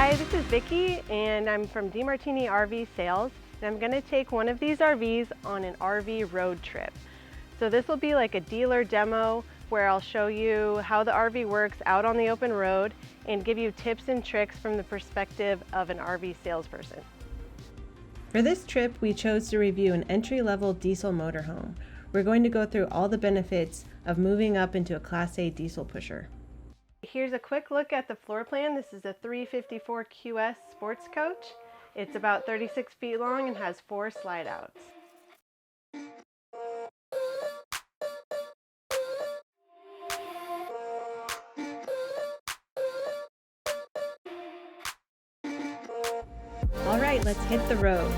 Hi, this is Vicki and I'm from DeMartini RV Sales, and I'm going to take one of these RVs on an RV road trip. So this will be like a dealer demo where I'll show you how the RV works out on the open road and give you tips and tricks from the perspective of an RV salesperson. For this trip, we chose to review an entry-level diesel motorhome. We're going to go through all the benefits of moving up into a Class A diesel pusher. Here's a quick look at the floor plan. This is a 354 QS Sportscoach. It's about 36 feet long and has 4 slide outs. All right, let's hit the road.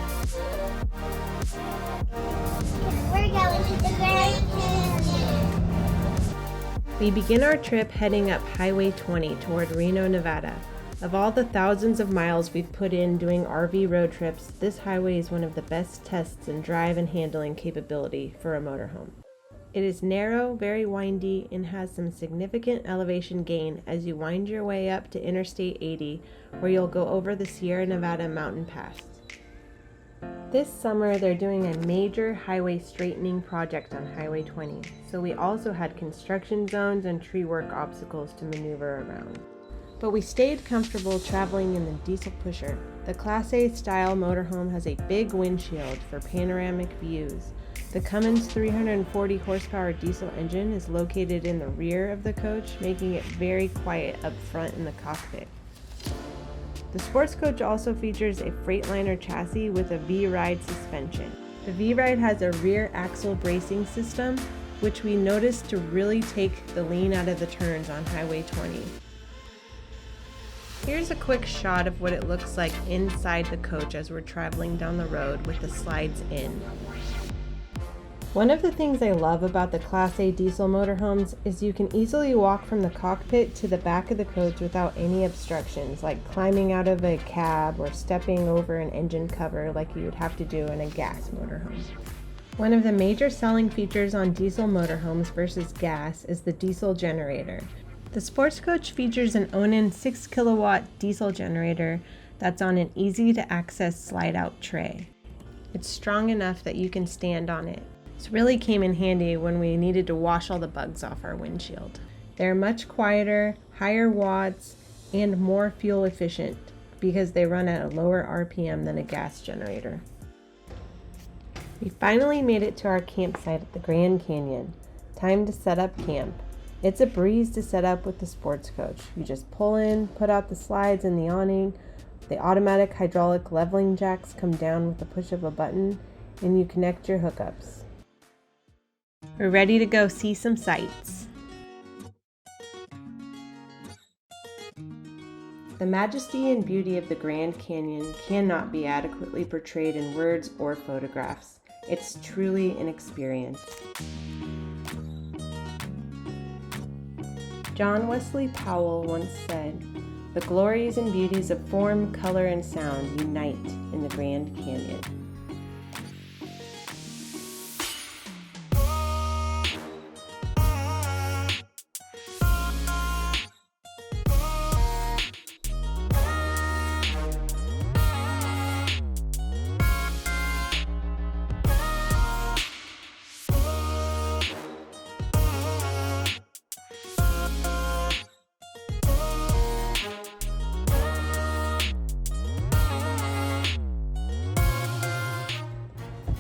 We're going to the Grand Canyon. We begin our trip heading up Highway 20 toward Reno, Nevada. Of all the thousands of miles we've put in doing RV road trips, this highway is one of the best tests in drive and handling capability for a motorhome. It is narrow, very windy, and has some significant elevation gain as you wind your way up to Interstate 80, where you'll go over the Sierra Nevada mountain pass. This summer, they're doing a major highway straightening project on Highway 20, so we also had construction zones and tree work obstacles to maneuver around. But we stayed comfortable traveling in the Diesel Pusher. The Class A style motorhome has a big windshield for panoramic views. The Cummins 340 horsepower diesel engine is located in the rear of the coach, making it very quiet up front in the cockpit. The Sportscoach also features a Freightliner chassis with a V-Ride suspension. The V-Ride has a rear axle bracing system, which we noticed to really take the lean out of the turns on Highway 20. Here's a quick shot of what it looks like inside the coach as we're traveling down the road with the slides in. One of the things I love about the Class A diesel motorhomes is you can easily walk from the cockpit to the back of the coach without any obstructions, like climbing out of a cab or stepping over an engine cover like you would have to do in a gas motorhome. One of the major selling features on diesel motorhomes versus gas is the diesel generator. The Sportscoach features an Onan 6 kilowatt diesel generator that's on an easy to access slide out tray. It's strong enough that you can stand on it. This really came in handy when we needed to wash all the bugs off our windshield. They're much quieter, higher watts, and more fuel efficient because they run at a lower RPM than a gas generator. We finally made it to our campsite at the Grand Canyon. Time to set up camp. It's a breeze to set up with the Sportscoach. You just pull in, put out the slides and the awning. The automatic hydraulic leveling jacks come down with the push of a button, and you connect your hookups. We're ready to go see some sights. The majesty and beauty of the Grand Canyon cannot be adequately portrayed in words or photographs. It's truly an experience. John Wesley Powell once said, "The glories and beauties of form, color, and sound unite in the Grand Canyon."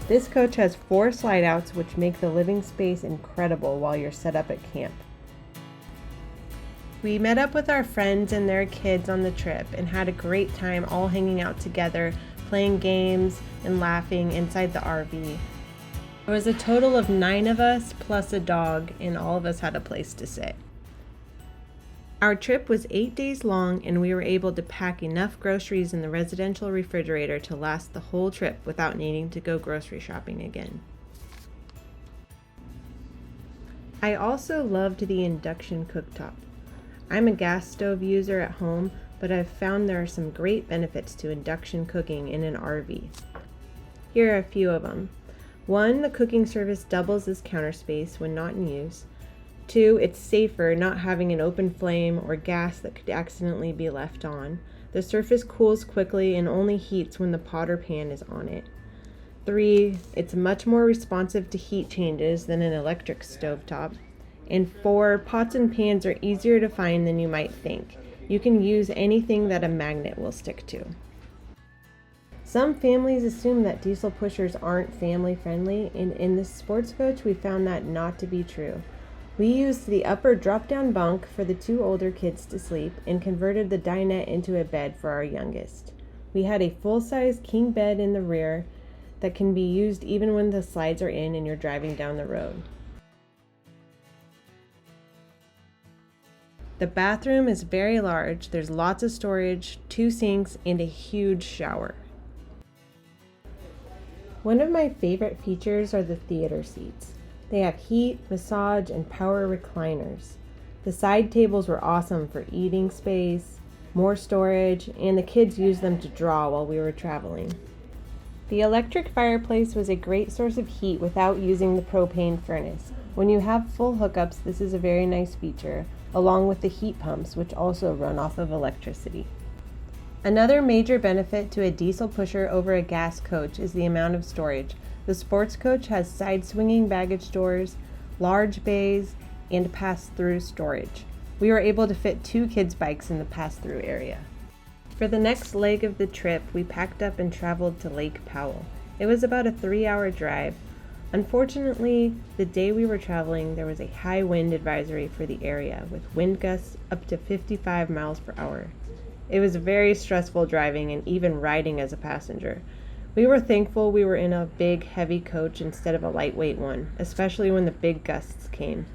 This coach has 4 slide outs, which make the living space incredible while you're set up at camp. We met up with our friends and their kids on the trip and had a great time all hanging out together, playing games and laughing inside the RV. There was a total of 9 of us plus a dog, and all of us had a place to sit. Our trip was 8 days long, and we were able to pack enough groceries in the residential refrigerator to last the whole trip without needing to go grocery shopping again. I also loved the induction cooktop. I'm a gas stove user at home, but I've found there are some great benefits to induction cooking in an RV. Here are a few of them. 1, the cooking service doubles as counter space when not in use. 2, it's safer not having an open flame or gas that could accidentally be left on. The surface cools quickly and only heats when the pot or pan is on it. 3, it's much more responsive to heat changes than an electric stovetop. And 4, pots and pans are easier to find than you might think. You can use anything that a magnet will stick to. Some families assume that diesel pushers aren't family friendly, and in this sports coach we found that not to be true. We used the upper drop-down bunk for the 2 older kids to sleep and converted the dinette into a bed for our youngest. We had a full-size king bed in the rear that can be used even when the slides are in and you're driving down the road. The bathroom is very large. There's lots of storage, 2 sinks, and a huge shower. One of my favorite features are the theater seats. They have heat, massage, and power recliners. The side tables were awesome for eating space, more storage, and the kids used them to draw while we were traveling. The electric fireplace was a great source of heat without using the propane furnace. When you have full hookups, this is a very nice feature, along with the heat pumps, which also run off of electricity. Another major benefit to a diesel pusher over a gas coach is the amount of storage. The sports coach has side swinging baggage doors, large bays, and pass-through storage. We were able to fit 2 kids' bikes in the pass-through area. For the next leg of the trip, we packed up and traveled to Lake Powell. It was about a 3-hour drive. Unfortunately, the day we were traveling, there was a high wind advisory for the area, with wind gusts up to 55 miles per hour. It was very stressful driving and even riding as a passenger. We were thankful we were in a big, heavy coach instead of a lightweight one, especially when the big gusts came.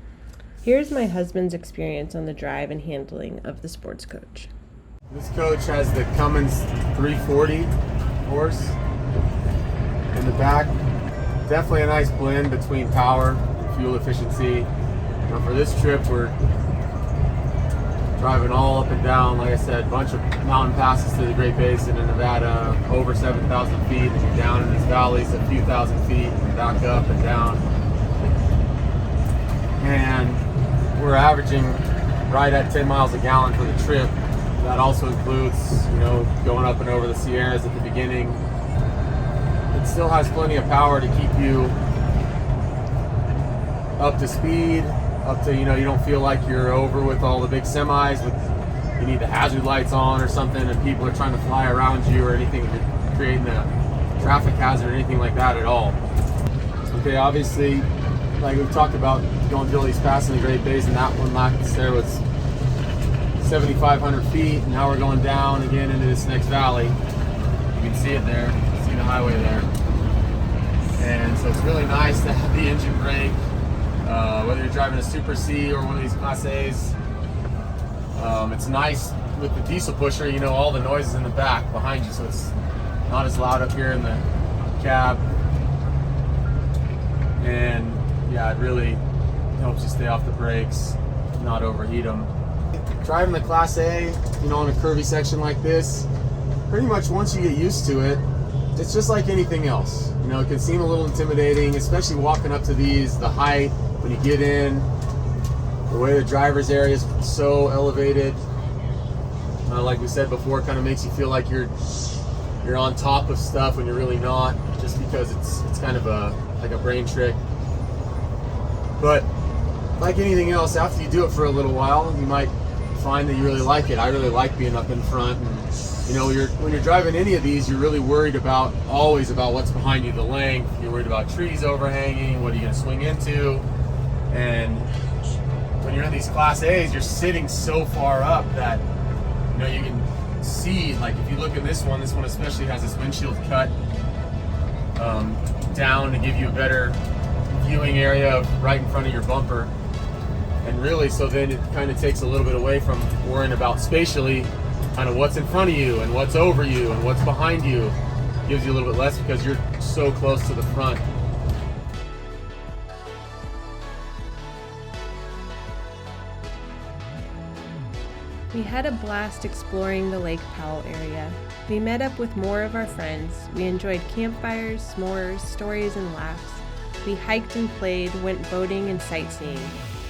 Here's my husband's experience on the drive and handling of the sports coach. This coach has the Cummins 340 horse in the back. Definitely a nice blend between power and fuel efficiency. Now for this trip, we're driving all up and down, like I said, a bunch of mountain passes to the Great Basin in Nevada, over 7,000 feet, and you're down in these valleys a few thousand feet, and back up and down. And we're averaging right at 10 miles a gallon for the trip. That also includes, going up and over the Sierras at the beginning. It still has plenty of power to keep you up to speed, up to, you don't feel like you're over with all the big semis, you need the hazard lights on or something, and people are trying to fly around you or anything, creating a traffic hazard or anything like that at all. Okay, obviously, like we've talked about, going through all these passes in the Great Basin, that one last there was 7,500 feet, and now we're going down again into this next valley. You can see it there, see the highway there. And so it's really nice to have the engine brake. Whether you're driving a Super C or one of these Class A's, it's nice with the diesel pusher, all the noises in the back behind you, so it's not as loud up here in the cab. And yeah, it really helps you stay off the brakes, not overheat them. Driving the Class A, on a curvy section like this, pretty much once you get used to it, it's just like anything else. It can seem a little intimidating, especially walking up to these, the height, when you get in, the way the driver's area is so elevated. Like we said before, it kind of makes you feel like you're on top of stuff when you're really not, just because it's kind of like a brain trick. But like anything else, after you do it for a little while, you might find that you really like it. I really like being up in front, and when you're driving any of these, you're really worried always about what's behind you, the length. You're worried about trees overhanging, what are you going to swing into. And when you're in these Class A's, you're sitting so far up that you can see, like if you look at this one especially has this windshield cut down to give you a better viewing area of right in front of your bumper. And really, so then it kind of takes a little bit away from worrying about spatially kind of what's in front of you and what's over you and what's behind you. Gives you a little bit less because you're so close to the front. We had a blast exploring the Lake Powell area. We met up with more of our friends. We enjoyed campfires, s'mores, stories, and laughs. We hiked and played, went boating and sightseeing.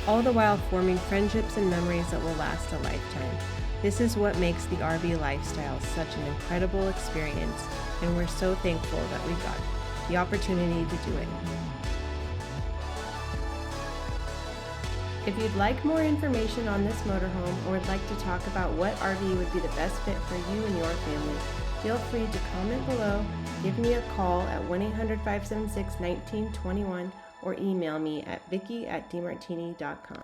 all the while forming friendships and memories that will last a lifetime. This is what makes the RV lifestyle such an incredible experience, and we're so thankful that we got the opportunity to do it. If you'd like more information on this motorhome or would like to talk about what RV would be the best fit for you and your family, feel free to comment below, give me a call at 1-800-576-1921, or email me at vicky@demartini.com.